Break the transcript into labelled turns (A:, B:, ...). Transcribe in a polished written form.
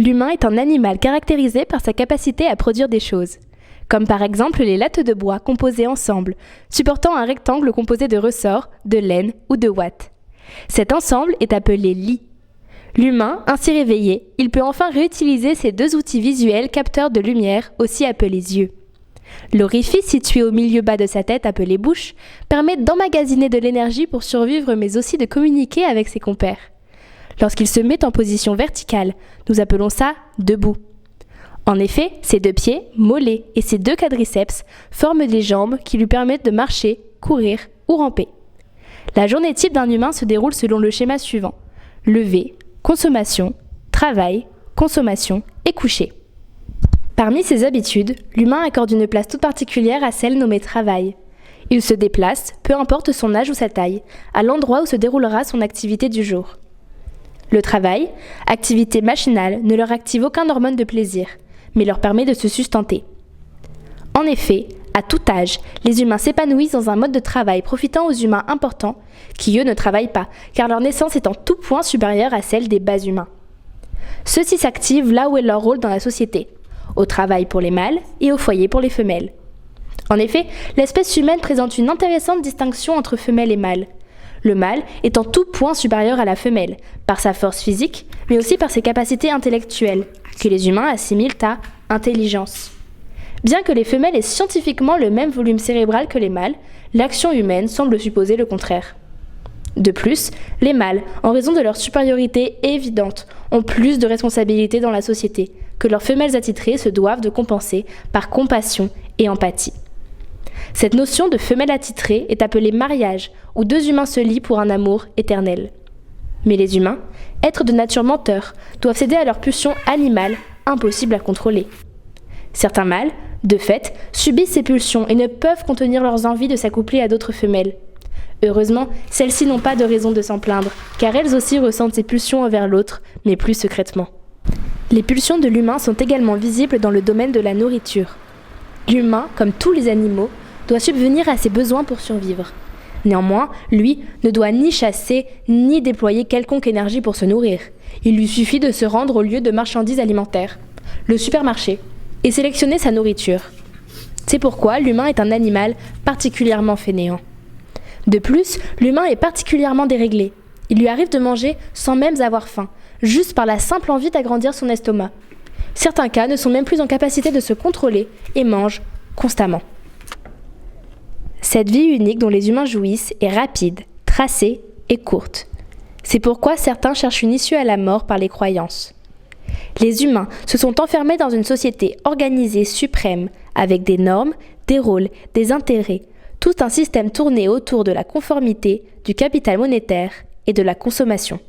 A: L'humain est un animal caractérisé par sa capacité à produire des choses, comme par exemple les lattes de bois composées ensemble, supportant un rectangle composé de ressorts, de laine ou de ouate. Cet ensemble est appelé lit. L'humain, ainsi réveillé, il peut enfin réutiliser ces deux outils visuels capteurs de lumière, aussi appelés yeux. L'orifice situé au milieu bas de sa tête, appelé bouche, permet d'emmagasiner de l'énergie pour survivre mais aussi de communiquer avec ses compères. Lorsqu'il se met en position verticale, nous appelons ça debout. En effet, ses deux pieds, mollets et ses deux quadriceps forment des jambes qui lui permettent de marcher, courir ou ramper. La journée type d'un humain se déroule selon le schéma suivant: lever, consommation, travail, consommation et coucher. Parmi ses habitudes, l'humain accorde une place toute particulière à celle nommée travail. Il se déplace, peu importe son âge ou sa taille, à l'endroit où se déroulera son activité du jour. Le travail, activité machinale, ne leur active aucun hormone de plaisir, mais leur permet de se sustenter. En effet, à tout âge, les humains s'épanouissent dans un mode de travail profitant aux humains importants, qui eux ne travaillent pas, car leur naissance est en tout point supérieure à celle des bas humains. Ceux-ci s'activent là où est leur rôle dans la société, au travail pour les mâles et au foyer pour les femelles. En effet, l'espèce humaine présente une intéressante distinction entre femelle et mâle. Le mâle est en tout point supérieur à la femelle, par sa force physique, mais aussi par ses capacités intellectuelles, que les humains assimilent à intelligence. Bien que les femelles aient scientifiquement le même volume cérébral que les mâles, l'action humaine semble supposer le contraire. De plus, les mâles, en raison de leur supériorité évidente, ont plus de responsabilités dans la société, que leurs femelles attitrées se doivent de compenser par compassion et empathie. Cette notion de femelle attitrée est appelée mariage, où deux humains se lient pour un amour éternel. Mais les humains, êtres de nature menteurs, doivent céder à leur pulsion animale, impossible à contrôler. Certains mâles, de fait, subissent ces pulsions et ne peuvent contenir leurs envies de s'accoupler à d'autres femelles. Heureusement, celles-ci n'ont pas de raison de s'en plaindre, car elles aussi ressentent ces pulsions envers l'autre, mais plus secrètement. Les pulsions de l'humain sont également visibles dans le domaine de la nourriture. L'humain, comme tous les animaux, doit subvenir à ses besoins pour survivre. Néanmoins, lui ne doit ni chasser, ni déployer quelconque énergie pour se nourrir. Il lui suffit de se rendre au lieu de marchandises alimentaires, le supermarché, et sélectionner sa nourriture. C'est pourquoi l'humain est un animal particulièrement fainéant. De plus, l'humain est particulièrement déréglé. Il lui arrive de manger sans même avoir faim, juste par la simple envie d'agrandir son estomac. Certains cas ne sont même plus en capacité de se contrôler et mangent constamment. Cette vie unique dont les humains jouissent est rapide, tracée et courte. C'est pourquoi certains cherchent une issue à la mort par les croyances. Les humains se sont enfermés dans une société organisée suprême, avec des normes, des rôles, des intérêts, tout un système tourné autour de la conformité, du capital monétaire et de la consommation.